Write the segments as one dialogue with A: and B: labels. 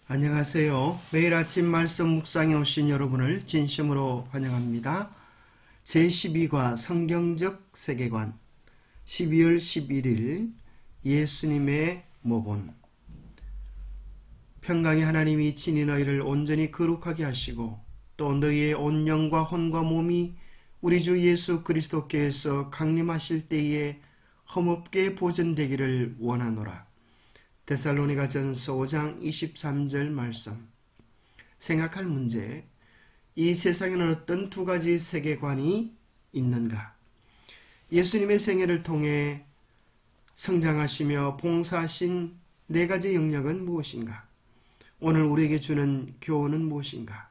A: 안녕하세요. 매일 아침 말씀 묵상에 오신 여러분을 진심으로 환영합니다. 제12과 성경적 세계관 12월 11일 예수님의 모본. 평강의 하나님이 친히 너희를 온전히 거룩하게 하시고 또 너희의 온 영과 혼과 몸이 우리 주 예수 그리스도께서 강림하실 때에 흠없게 보존되기를 원하노라. 데살로니가전서 5장 23절 말씀. 생각할 문제. 이 세상에는 어떤 두 가지 세계관이 있는가? 예수님의 생애를 통해 성장하시며 봉사하신 네 가지 영역은 무엇인가? 오늘 우리에게 주는 교훈은 무엇인가?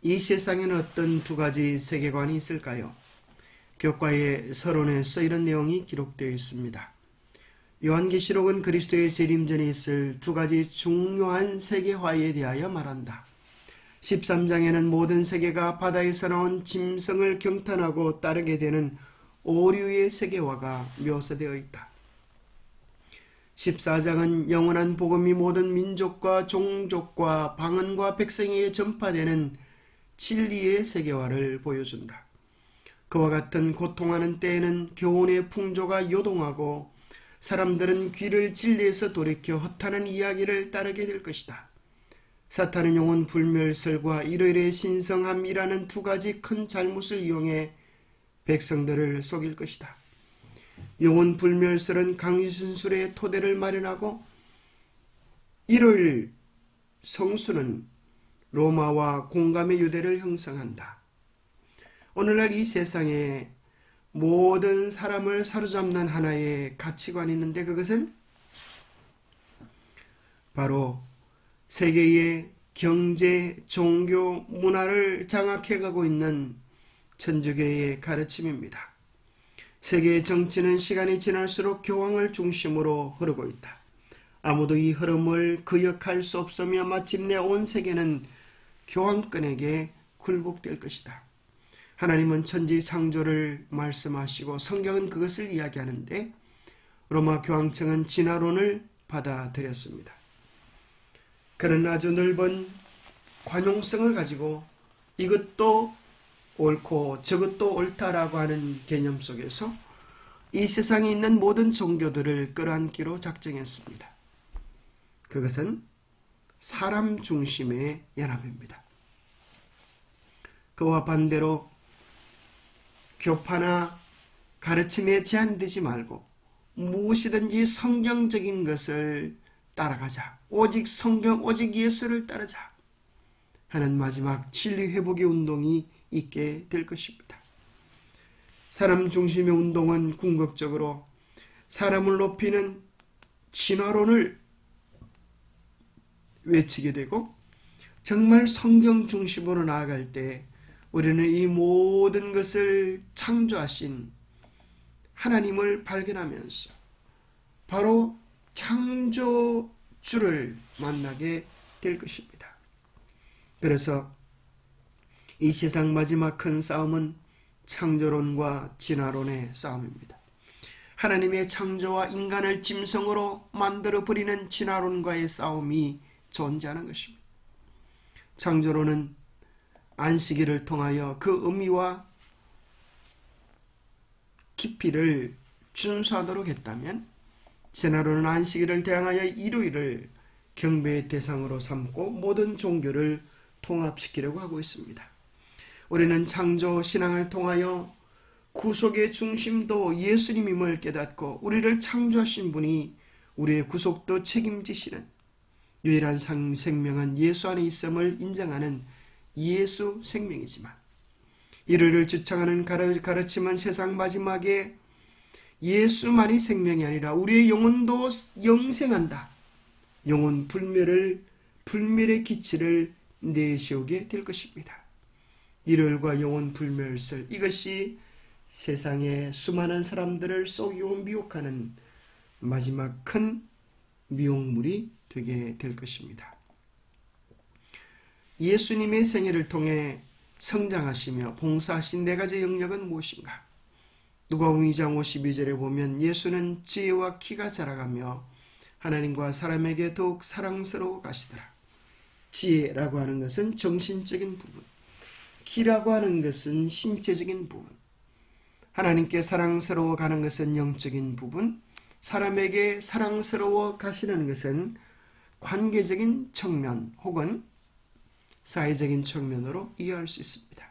A: 이 세상에는 어떤 두 가지 세계관이 있을까요? 교과의 서론에서 이런 내용이 기록되어 있습니다. 요한계시록은 그리스도의 재림 전에 있을 두 가지 중요한 세계화에 대하여 말한다. 13장에는 모든 세계가 바다에서 나온 짐승을 경탄하고 따르게 되는 오류의 세계화가 묘사되어 있다. 14장은 영원한 복음이 모든 민족과 종족과 방언과 백성에게 전파되는 진리의 세계화를 보여준다. 그와 같은 고통하는 때에는 교훈의 풍조가 요동하고 사람들은 귀를 진리에서 돌이켜 헛하는 이야기를 따르게 될 것이다. 사탄은 영혼 불멸설과 일요일의 신성함이라는 두 가지 큰 잘못을 이용해 백성들을 속일 것이다. 영혼 불멸설은 강신술의 토대를 마련하고 일요일 성수는 로마와 공감의 유대를 형성한다. 오늘날 이 세상에 모든 사람을 사로잡는 하나의 가치관이 있는데 그것은 바로 세계의 경제, 종교, 문화를 장악해가고 있는 천주교의 가르침입니다. 세계의 정치는 시간이 지날수록 교황을 중심으로 흐르고 있다. 아무도 이 흐름을 거역할 수 없으며 마침내 온 세계는 교황권에게 굴복될 것이다. 하나님은 천지 창조를 말씀하시고 성경은 그것을 이야기하는데 로마 교황청은 진화론을 받아들였습니다. 그는 아주 넓은 관용성을 가지고 이것도 옳고 저것도 옳다라고 하는 개념 속에서 이 세상에 있는 모든 종교들을 끌어안기로 작정했습니다. 그것은 사람 중심의 연합입니다. 그와 반대로 교파나 가르침에 제한되지 말고 무엇이든지 성경적인 것을 따라가자. 오직 성경, 오직 예수를 따르자 하는 마지막 진리 회복의 운동이 있게 될 것입니다. 사람 중심의 운동은 궁극적으로 사람을 높이는 진화론을 외치게 되고 정말 성경 중심으로 나아갈 때 우리는 이 모든 것을 창조하신 하나님을 발견하면서 바로 창조주를 만나게 될 것입니다. 그래서 이 세상 마지막 큰 싸움은 창조론과 진화론의 싸움입니다. 하나님의 창조와 인간을 짐승으로 만들어버리는 진화론과의 싸움이 존재하는 것입니다. 창조론은 안식일을 통하여 그 의미와 깊이를 준수하도록 했다면 진화론은 안식일을 대항하여 일요일을 경배의 대상으로 삼고 모든 종교를 통합시키려고 하고 있습니다. 우리는 창조 신앙을 통하여 구속의 중심도 예수님임을 깨닫고 우리를 창조하신 분이 우리의 구속도 책임지시는 유일한 생명은 예수 안에 있음을 인정하는 예수 생명이지만 일요일을 주창하는 가르침은 세상 마지막에 예수만이 생명이 아니라 우리의 영혼도 영생한다. 영혼 불멸의 기치를 내세우게 될 것입니다. 일요일과 영혼 불멸설, 이것이 세상의 수많은 사람들을 속이고 미혹하는 마지막 큰 미혹물이 되게 될 것입니다. 예수님의 생애를 통해 성장하시며 봉사하신 네 가지 영역은 무엇인가? 누가복음 2장 52절에 보면 예수는 지혜와 키가 자라가며 하나님과 사람에게 더욱 사랑스러워 가시더라. 지혜라고 하는 것은 정신적인 부분, 기라고 하는 것은 신체적인 부분, 하나님께 사랑스러워 가는 것은 영적인 부분, 사람에게 사랑스러워 가시는 것은 관계적인 측면 혹은 사회적인 측면으로 이해할 수 있습니다.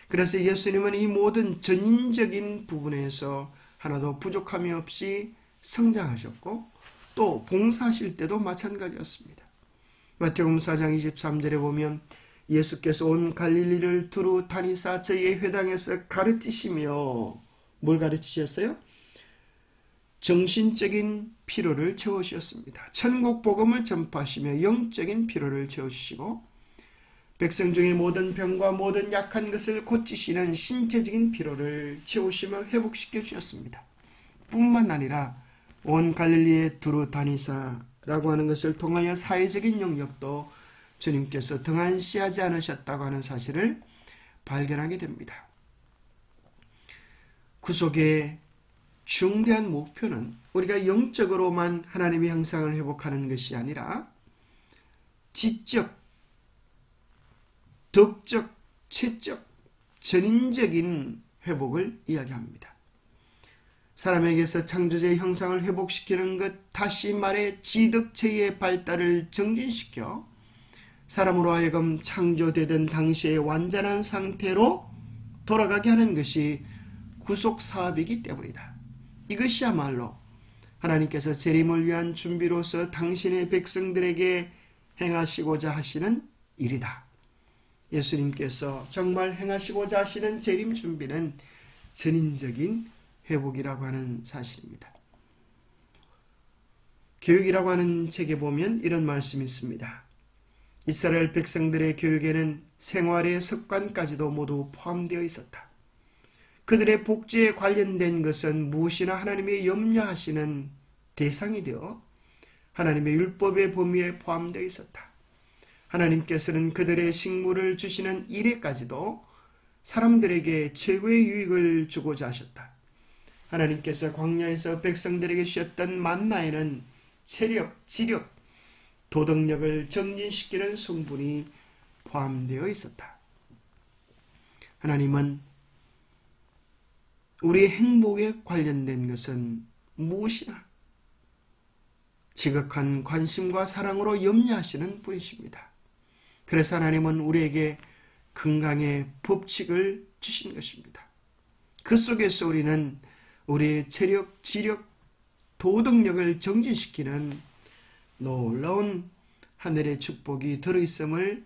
A: 그래서 예수님은 이 모든 전인적인 부분에서 하나도 부족함이 없이 성장하셨고 또 봉사하실 때도 마찬가지였습니다. 마태복음 4장 23절에 보면 예수께서 온 갈릴리를 두루 다니사 저희의 회당에서 가르치시며 뭘 가르치셨어요? 정신적인 피로를 채우셨습니다. 천국 복음을 전파하시며 영적인 피로를 채우시고 백성 중의 모든 병과 모든 약한 것을 고치시는 신체적인 피로를 채우시며 회복시켜 주셨습니다. 뿐만 아니라 온 갈릴리에 두루 다니사라고 하는 것을 통하여 사회적인 영역도 주님께서 등한시하지 않으셨다고 하는 사실을 발견하게 됩니다. 구속의 중대한 목표는 우리가 영적으로만 하나님의 형상을 회복하는 것이 아니라 지적, 덕적, 체적, 전인적인 회복을 이야기합니다. 사람에게서 창조주의 형상을 회복시키는 것, 다시 말해 지덕체의 발달을 정진시켜 사람으로 하여금 창조되던 당시의 완전한 상태로 돌아가게 하는 것이 구속사업이기 때문이다. 이것이야말로 하나님께서 재림을 위한 준비로서 당신의 백성들에게 행하시고자 하시는 일이다. 예수님께서 정말 행하시고자 하시는 재림 준비는 전인적인 회복이라고 하는 사실입니다. 교육이라고 하는 책에 보면 이런 말씀이 있습니다. 이스라엘 백성들의 교육에는 생활의 습관까지도 모두 포함되어 있었다. 그들의 복지에 관련된 것은 무엇이나 하나님의 염려하시는 대상이 되어 하나님의 율법의 범위에 포함되어 있었다. 하나님께서는 그들의 식물을 주시는 일에까지도 사람들에게 최고의 유익을 주고자 하셨다. 하나님께서 광야에서 백성들에게 주셨던 만나에는 체력, 지력, 도덕력을 정진시키는 성분이 포함되어 있었다. 하나님은 우리의 행복에 관련된 것은 무엇이나 지극한 관심과 사랑으로 염려하시는 분이십니다. 그래서 하나님은 우리에게 건강의 법칙을 주신 것입니다. 그 속에서 우리는 우리의 체력, 지력, 도덕력을 정진시키는 놀라운 하늘의 축복이 들어있음을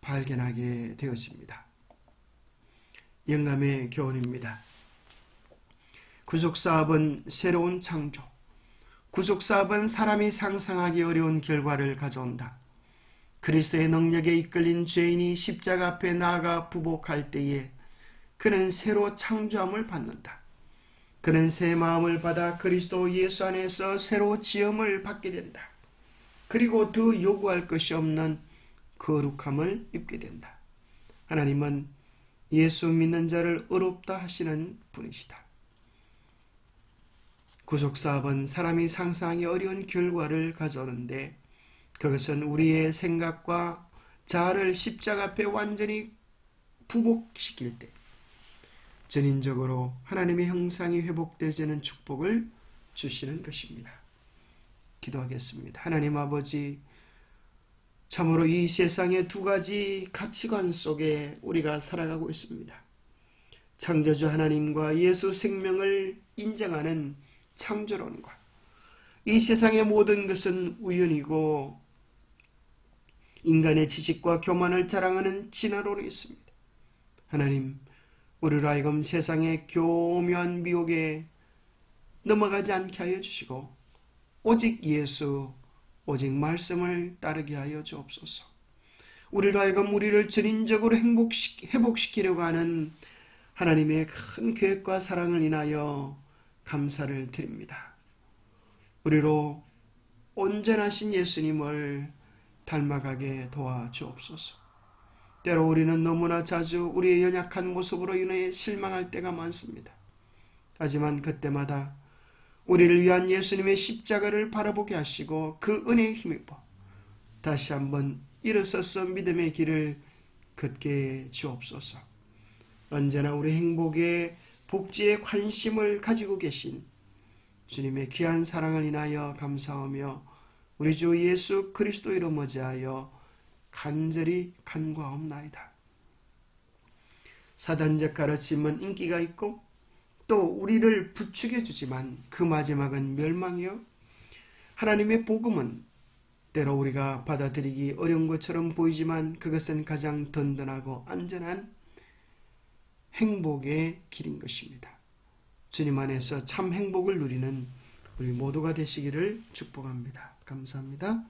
A: 발견하게 되었습니다. 영감의 교훈입니다. 구속사업은 새로운 창조, 구속사업은 사람이 상상하기 어려운 결과를 가져온다. 그리스도의 능력에 이끌린 죄인이 십자가 앞에 나아가 부복할 때에 그는 새로 창조함을 받는다. 그는 새 마음을 받아 그리스도 예수 안에서 새로 지음을 받게 된다. 그리고 더 요구할 것이 없는 거룩함을 입게 된다. 하나님은 예수 믿는 자를 의롭다 하시는 분이시다. 구속사업은 사람이 상상하기 어려운 결과를 가져오는데 그것은 우리의 생각과 자아를 십자가 앞에 완전히 부복시킬 때 전인적으로 하나님의 형상이 회복되지는 축복을 주시는 것입니다. 기도하겠습니다. 하나님 아버지, 참으로 이 세상의 두 가지 가치관 속에 우리가 살아가고 있습니다. 창조주 하나님과 예수 생명을 인정하는 창조론과 이 세상의 모든 것은 우연이고 인간의 지식과 교만을 자랑하는 진화론이 있습니다. 하나님, 우리로 하여금 세상의 교묘한 미혹에 넘어가지 않게 하여 주시고 오직 예수, 오직 말씀을 따르게 하여 주옵소서. 우리로 하여금 우리를 전인적으로 회복시키려고 하는 하나님의 큰 계획과 사랑을 인하여 감사를 드립니다. 우리로 온전하신 예수님을 닮아가게 도와주옵소서. 때로 우리는 너무나 자주 우리의 연약한 모습으로 인해 실망할 때가 많습니다. 하지만 그때마다 우리를 위한 예수님의 십자가를 바라보게 하시고 그 은혜에 힘입어 다시 한번 일어서서 믿음의 길을 걷게 주옵소서. 언제나 우리 행복의 복지에 관심을 가지고 계신 주님의 귀한 사랑을 인하여 감사하며 우리 주 예수 그리스도 이름 의지하여 간절히 간구하옵나이다. 사단적 가르침은 인기가 있고 또 우리를 부추겨 주지만 그 마지막은 멸망이요. 하나님의 복음은 때로 우리가 받아들이기 어려운 것처럼 보이지만 그것은 가장 든든하고 안전한 행복의 길인 것입니다. 주님 안에서 참 행복을 누리는 우리 모두가 되시기를 축복합니다. 감사합니다.